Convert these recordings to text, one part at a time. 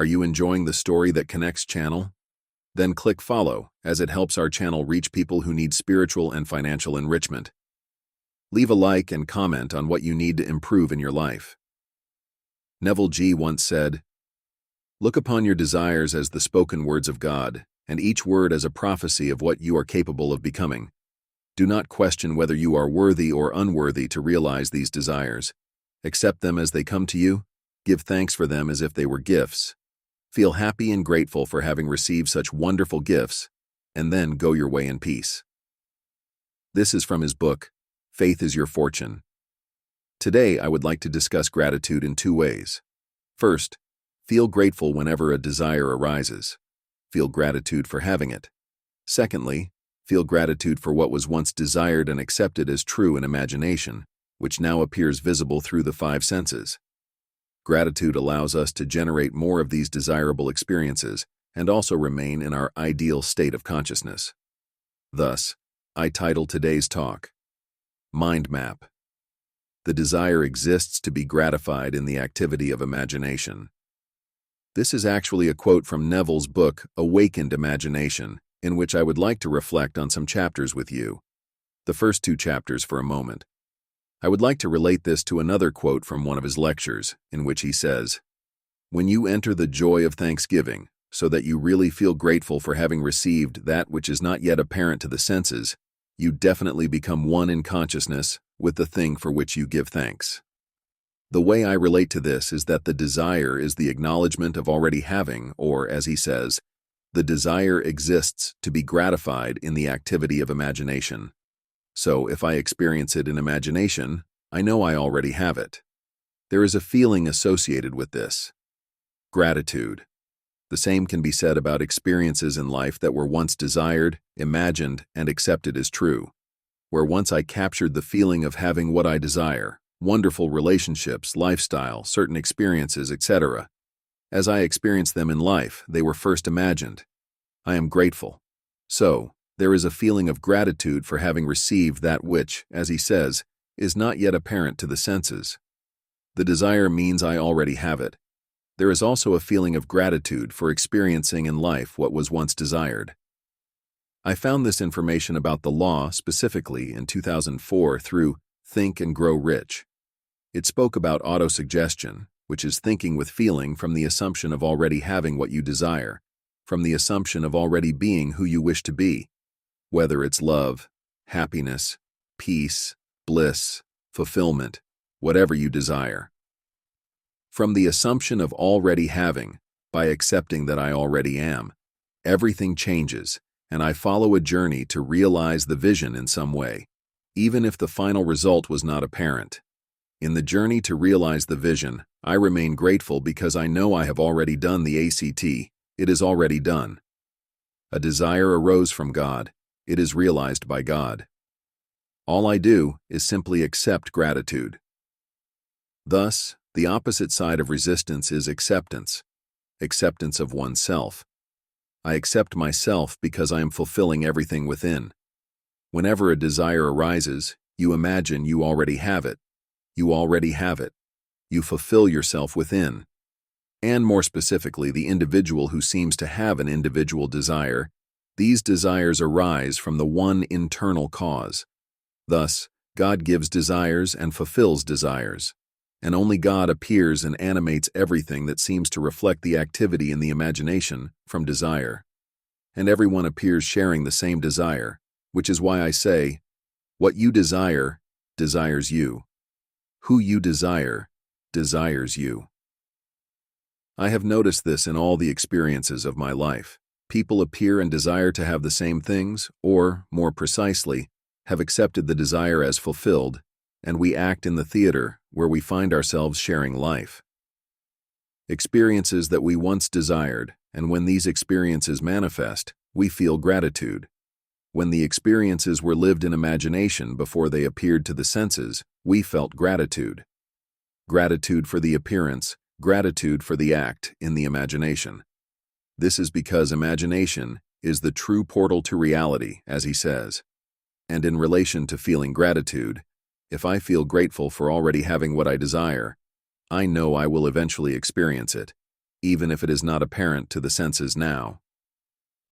Are you enjoying the Story That Connects channel? Then click follow, as it helps our channel reach people who need spiritual and financial enrichment. Leave a like and comment on what you need to improve in your life. Neville G once said, "Look upon your desires as the spoken words of God, and each word as a prophecy of what you are capable of becoming. Do not question whether you are worthy or unworthy to realize these desires. Accept them as they come to you. Give thanks for them as if they were gifts. Feel happy and grateful for having received such wonderful gifts, and then go your way in peace." This is from his book, Faith is Your Fortune. Today, I would like to discuss gratitude in two ways. First, feel grateful whenever a desire arises. Feel gratitude for having it. Secondly, feel gratitude for what was once desired and accepted as true in imagination, which now appears visible through the five senses. Gratitude allows us to generate more of these desirable experiences and also remain in our ideal state of consciousness. Thus, I title today's talk, Mind Map. The desire exists to be gratified in the activity of imagination. This is actually a quote from Neville's book, Awakened Imagination, in which I would like to reflect on some chapters with you. The first two chapters for a moment. I would like to relate this to another quote from one of his lectures, in which he says, "When you enter the joy of thanksgiving, so that you really feel grateful for having received that which is not yet apparent to the senses, you definitely become one in consciousness with the thing for which you give thanks." The way I relate to this is that the desire is the acknowledgement of already having, or, as he says, the desire exists to be gratified in the activity of imagination. So, if I experience it in imagination, I know I already have it. There is a feeling associated with this. Gratitude. The same can be said about experiences in life that were once desired, imagined, and accepted as true. Where once I captured the feeling of having what I desire, wonderful relationships, lifestyle, certain experiences, etc. As I experienced them in life, they were first imagined. I am grateful. So, there is a feeling of gratitude for having received that which, as he says, is not yet apparent to the senses. The desire means I already have it. There is also a feeling of gratitude for experiencing in life what was once desired. I found this information about the law specifically in 2004 through Think and Grow Rich. It spoke about autosuggestion, which is thinking with feeling from the assumption of already having what you desire, from the assumption of already being who you wish to be, whether it's love, happiness, peace, bliss, fulfillment, whatever you desire. From the assumption of already having, by accepting that I already am, everything changes, and I follow a journey to realize the vision in some way, even if the final result was not apparent. In the journey to realize the vision, I remain grateful because I know I have already done the ACT. It is already done. A desire arose from God. It is realized by God. All I do is simply accept gratitude. Thus, the opposite side of resistance is acceptance, acceptance of oneself. I accept myself because I am fulfilling everything within. Whenever a desire arises, you imagine you already have it. You already have it. You fulfill yourself within. And more specifically, the individual who seems to have an individual desire, these desires arise from the one internal cause. Thus, God gives desires and fulfills desires. And only God appears and animates everything that seems to reflect the activity in the imagination from desire. And everyone appears sharing the same desire, which is why I say, what you desire, desires you. Who you desire, desires you. I have noticed this in all the experiences of my life. People appear and desire to have the same things, or, more precisely, have accepted the desire as fulfilled, and we act in the theater where we find ourselves sharing life. Experiences that we once desired, and when these experiences manifest, we feel gratitude. When the experiences were lived in imagination before they appeared to the senses, we felt gratitude. Gratitude for the appearance, gratitude for the act in the imagination. This is because imagination is the true portal to reality, as he says. And in relation to feeling gratitude, if I feel grateful for already having what I desire, I know I will eventually experience it. even if it is not apparent to the senses now.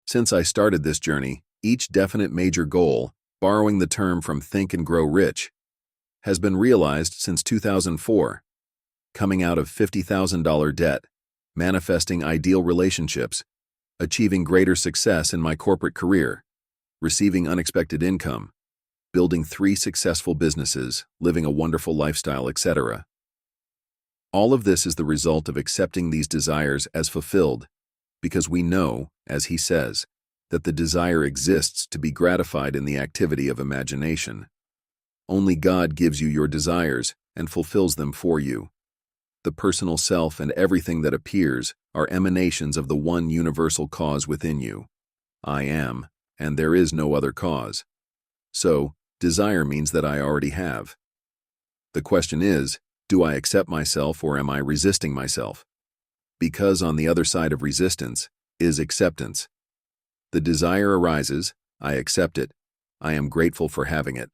Since I started this journey, each definite major goal, borrowing the term from Think and Grow Rich, has been realized since 2004. Coming out of $50,000 debt, manifesting ideal relationships, achieving greater success in my corporate career, receiving unexpected income, building 3 successful businesses, living a wonderful lifestyle, etc. All of this is the result of accepting these desires as fulfilled, because we know, as he says, that the desire exists to be gratified in the activity of imagination. Only God gives you your desires and fulfills them for you. The personal self and everything that appears are emanations of the one universal cause within you. I am, and there is no other cause. So, desire means that I already have. The question is, do I accept myself or am I resisting myself? Because on the other side of resistance is acceptance. The desire arises, I accept it, I am grateful for having it.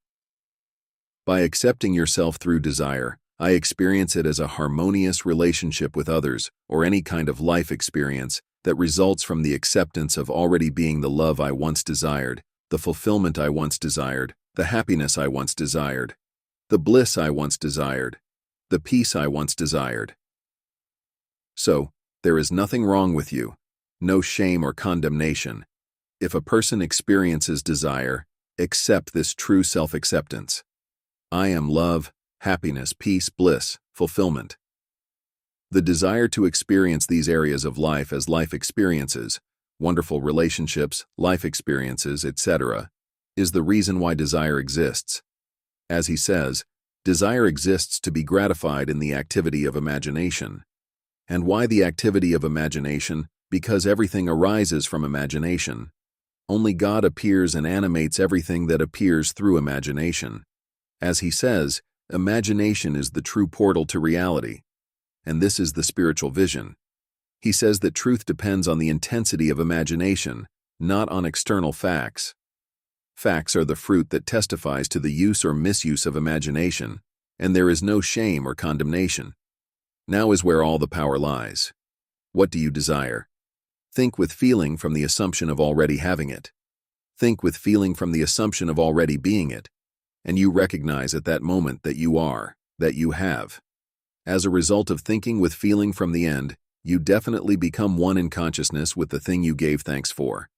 By accepting yourself through desire, I experience it as a harmonious relationship with others or any kind of life experience that results from the acceptance of already being the love I once desired, the fulfillment I once desired, the happiness I once desired, the bliss I once desired, the peace I once desired. So, there is nothing wrong with you, no shame or condemnation. If a person experiences desire, accept this true self-acceptance. I am love, happiness, peace, bliss, fulfillment. The desire to experience these areas of life as life experiences, wonderful relationships, life experiences, etc., is the reason why desire exists. As he says, desire exists to be gratified in the activity of imagination. And why the activity of imagination? Because everything arises from imagination. Only God appears and animates everything that appears through imagination. As he says, imagination is the true portal to reality. And this is the spiritual vision. He says that truth depends on the intensity of imagination, not on external facts. Facts are the fruit that testifies to the use or misuse of imagination, and there is no shame or condemnation. Now is where all the power lies. What do you desire? Think with feeling from the assumption of already having it. Think with feeling from the assumption of already being it, and you recognize at that moment that you are, that you have. As a result of thinking with feeling from the end, you definitely become one in consciousness with the thing you gave thanks for.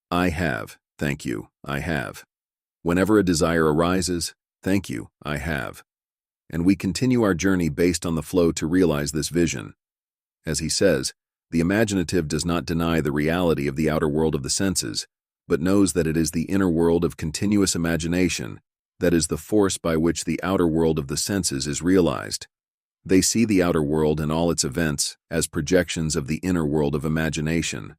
I have, thank you, I have. Whenever a desire arises, thank you, I have. And we continue our journey based on the flow to realize this vision. As he says, the imaginative does not deny the reality of the outer world of the senses, but knows that it is the inner world of continuous imagination that is the force by which the outer world of the senses is realized. They see the outer world and all its events as projections of the inner world of imagination.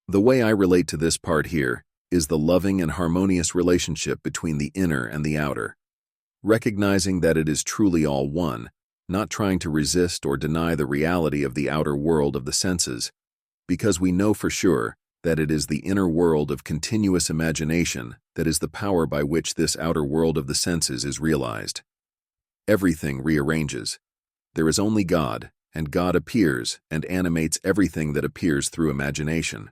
The way I relate to this part here is the loving and harmonious relationship between the inner and the outer. Recognizing that it is truly all one, not trying to resist or deny the reality of the outer world of the senses, because we know for sure that it is the inner world of continuous imagination that is the power by which this outer world of the senses is realized. Everything rearranges. There is only God, and God appears and animates everything that appears through imagination.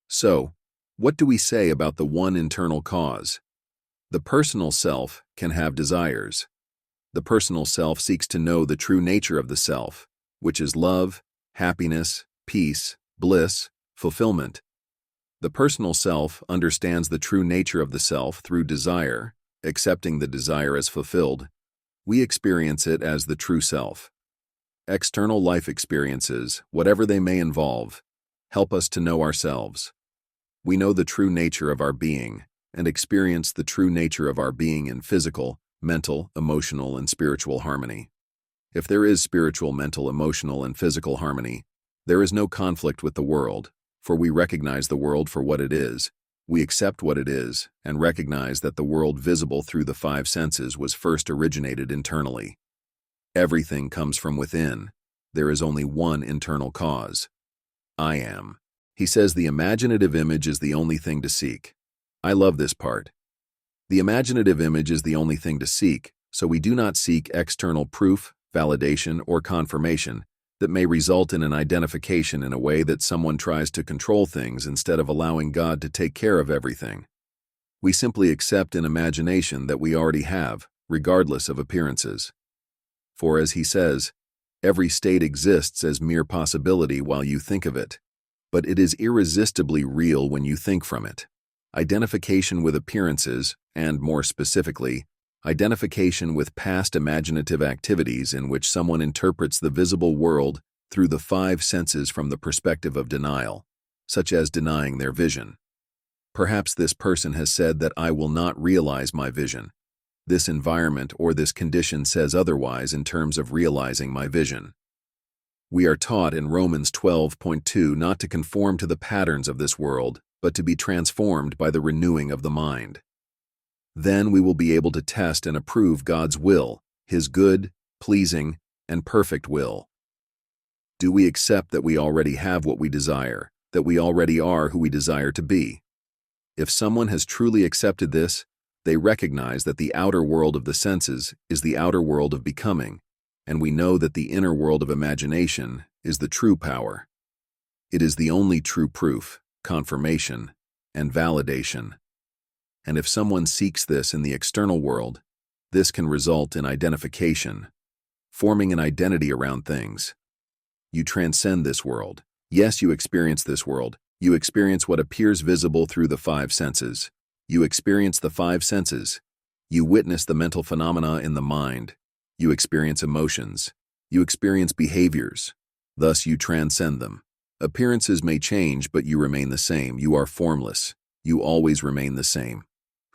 So, what do we say about the one internal cause? The personal self can have desires. The personal self seeks to know the true nature of the self, which is love, happiness, peace, bliss, fulfillment. The personal self understands the true nature of the self through desire, accepting the desire as fulfilled. We experience it as the true self. External life experiences, whatever they may involve, help us to know ourselves. We know the true nature of our being and experience the true nature of our being in physical, mental, emotional, and spiritual harmony. If there is spiritual, mental, emotional, and physical harmony, there is no conflict with the world, for we recognize the world for what it is. We accept what it is and recognize that the world visible through the 5 senses was first originated internally. Everything comes from within. There is only one internal cause. I am. He says the imaginative image is the only thing to seek. I love this part. The imaginative image is the only thing to seek, so we do not seek external proof, validation, or confirmation that may result in an identification in a way that someone tries to control things instead of allowing God to take care of everything. We simply accept in imagination that we already have, regardless of appearances. For as he says, every state exists as mere possibility while you think of it, but it is irresistibly real when you think from it. Identification with appearances, and more specifically, identification with past imaginative activities in which someone interprets the visible world through the five senses from the perspective of denial, such as denying their vision. Perhaps this person has said that I will not realize my vision. This environment or this condition says otherwise in terms of realizing my vision. We are taught in Romans 12:2 not to conform to the patterns of this world, but to be transformed by the renewing of the mind. Then we will be able to test and approve God's will, His good, pleasing, and perfect will. Do we accept that we already have what we desire, that we already are who we desire to be? If someone has truly accepted this, they recognize that the outer world of the senses is the outer world of becoming, and we know that the inner world of imagination is the true power. It is the only true proof, confirmation, and validation. And if someone seeks this in the external world, this can result in identification, forming an identity around things. You transcend this world. Yes, you experience this world. You experience what appears visible through the five senses. You experience the five senses. You witness the mental phenomena in the mind. You experience emotions. You experience behaviors. Thus, you transcend them. Appearances may change, but you remain the same. You are formless. You always remain the same.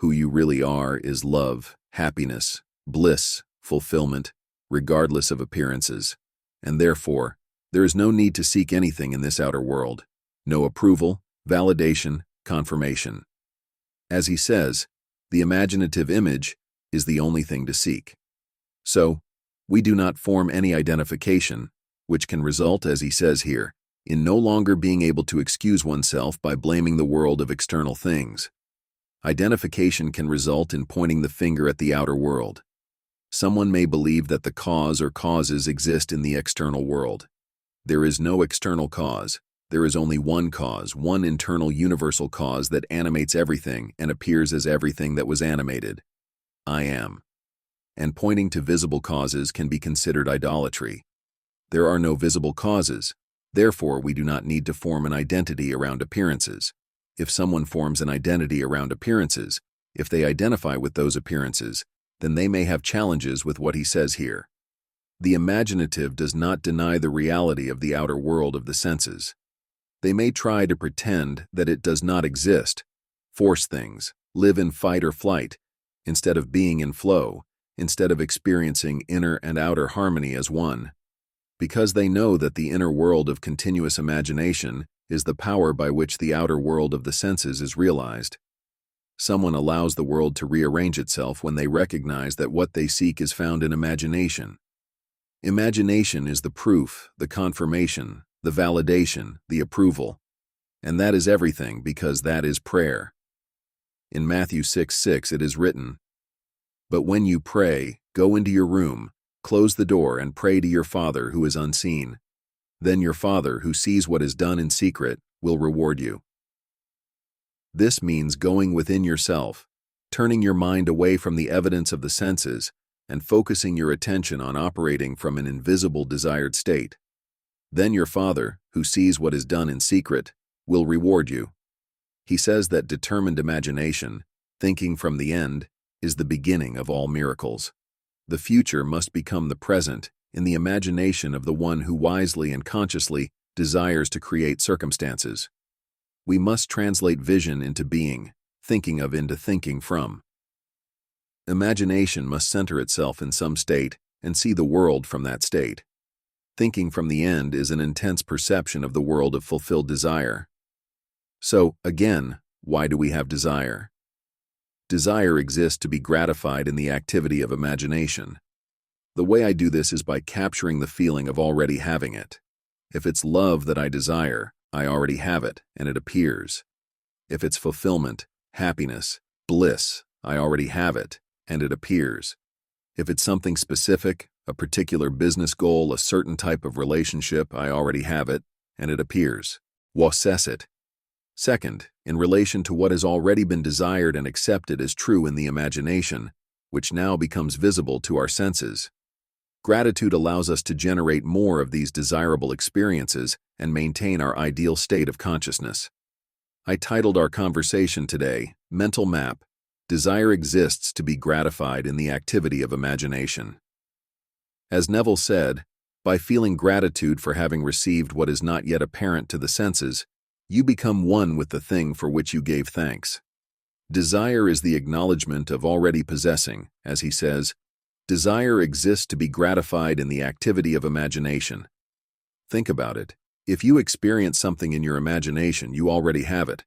Who you really are is love, happiness, bliss, fulfillment, regardless of appearances. And therefore, there is no need to seek anything in this outer world. No approval, validation, confirmation. As he says, the imaginative image is the only thing to seek. So, we do not form any identification, which can result, as he says here, in no longer being able to excuse oneself by blaming the world of external things. Identification can result in pointing the finger at the outer world. Someone may believe that the cause or causes exist in the external world. There is no external cause. There is only one cause, one internal universal cause that animates everything and appears as everything that was animated. I am. And pointing to visible causes can be considered idolatry. There are no visible causes. Therefore, we do not need to form an identity around appearances. If someone forms an identity around appearances, if they identify with those appearances, then they may have challenges with what he says here. The imaginative does not deny the reality of the outer world of the senses. They may try to pretend that it does not exist, force things, live in fight or flight, instead of being in flow, instead of experiencing inner and outer harmony as one. Because they know that the inner world of continuous imagination is the power by which the outer world of the senses is realized. Someone allows the world to rearrange itself when they recognize that what they seek is found in imagination. Imagination is the proof, the confirmation, the validation, the approval. And that is everything because that is prayer. In Matthew 6:6 it is written, "But when you pray, go into your room, close the door and pray to your Father who is unseen. Then your Father who sees what is done in secret will reward you." This means going within yourself, turning your mind away from the evidence of the senses and focusing your attention on operating from an invisible desired state. Then your Father, who sees what is done in secret, will reward you. He says that determined imagination, thinking from the end, is the beginning of all miracles. The future must become the present in the imagination of the one who wisely and consciously desires to create circumstances. We must translate vision into being, thinking of into thinking from. Imagination must center itself in some state and see the world from that state. Thinking from the end is an intense perception of the world of fulfilled desire. So, again, why do we have desire? Desire exists to be gratified in the activity of imagination. The way I do this is by capturing the feeling of already having it. If it's love that I desire, I already have it, and it appears. If it's fulfillment, happiness, bliss, I already have it, and it appears. If it's something specific, A particular business goal, a certain type of relationship, I already have it, and it appears. Was it. Second, in relation to what has already been desired and accepted as true in the imagination, which now becomes visible to our senses. Gratitude allows us to generate more of these desirable experiences and maintain our ideal state of consciousness. I titled our conversation today, Mental Map, Desire Exists to be Gratified in the Activity of Imagination. As Neville said, by feeling gratitude for having received what is not yet apparent to the senses, you become one with the thing for which you gave thanks. Desire is the acknowledgement of already possessing, as he says, desire exists to be gratified in the activity of imagination. Think about it. If you experience something in your imagination, you already have it.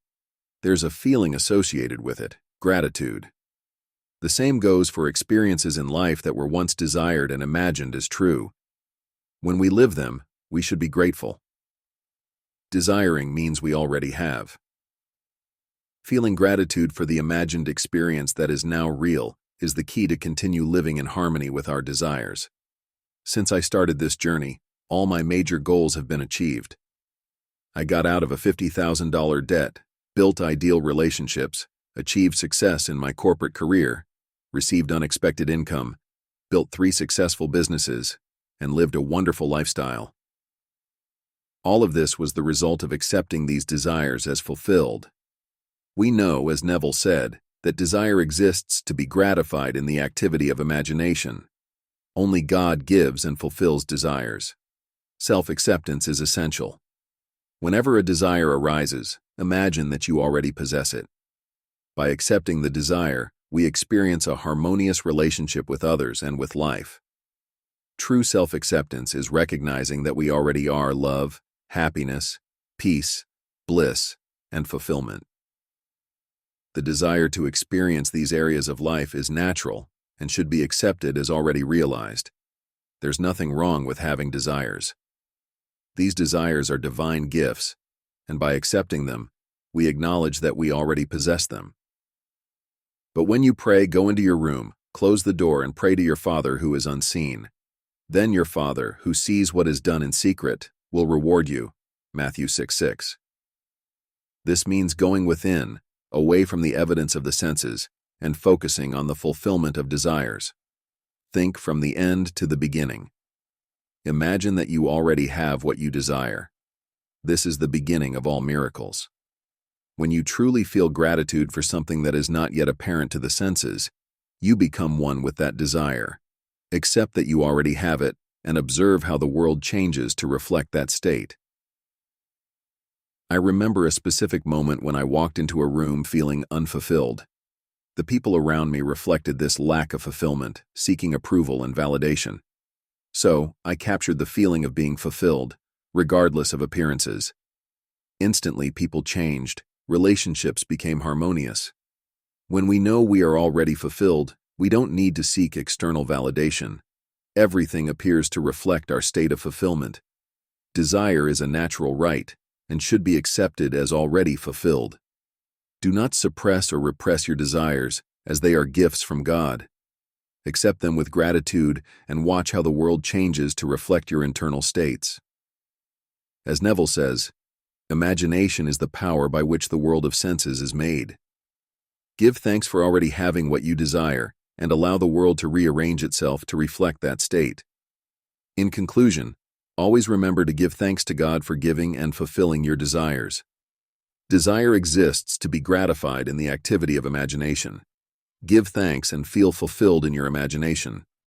There's a feeling associated with it, gratitude. The same goes for experiences in life that were once desired and imagined as true. When we live them, we should be grateful. Desiring means we already have. Feeling gratitude for the imagined experience that is now real is the key to continue living in harmony with our desires. Since I started this journey, all my major goals have been achieved. I got out of a $50,000 debt, built ideal relationships, achieved success in my corporate career, received unexpected income, built 3 successful businesses, and lived a wonderful lifestyle. All of this was the result of accepting these desires as fulfilled. We know, as Neville said, that desire exists to be gratified in the activity of imagination. Only God gives and fulfills desires. Self-acceptance is essential. Whenever a desire arises, imagine that you already possess it. By accepting the desire, we experience a harmonious relationship with others and with life. True self-acceptance is recognizing that we already are love, happiness, peace, bliss, and fulfillment. The desire to experience these areas of life is natural and should be accepted as already realized. There's nothing wrong with having desires. These desires are divine gifts, and by accepting them, we acknowledge that we already possess them. But when you pray, go into your room, close the door, and pray to your Father who is unseen. Then your Father, who sees what is done in secret, will reward you. Matthew 6:6. This means going within, away from the evidence of the senses, and focusing on the fulfillment of desires. Think from the end to the beginning. Imagine that you already have what you desire. This is the beginning of all miracles. When you truly feel gratitude for something that is not yet apparent to the senses, you become one with that desire. Accept that you already have it, and observe how the world changes to reflect that state. I remember a specific moment when I walked into a room feeling unfulfilled. The people around me reflected this lack of fulfillment, seeking approval and validation. So, I captured the feeling of being fulfilled, regardless of appearances. Instantly, people changed. Relationships became harmonious. When we know we are already fulfilled, we don't need to seek external validation. Everything appears to reflect our state of fulfillment. Desire is a natural right and should be accepted as already fulfilled. Do not suppress or repress your desires, as they are gifts from God. Accept them with gratitude and watch how the world changes to reflect your internal states. As Neville says, imagination is the power by which the world of senses is made. Give thanks for already having what you desire and allow the world to rearrange itself to reflect that state. In conclusion, always remember to give thanks to God for giving and fulfilling your desires. Desire exists to be gratified in the activity of imagination. Give thanks and feel fulfilled in your imagination.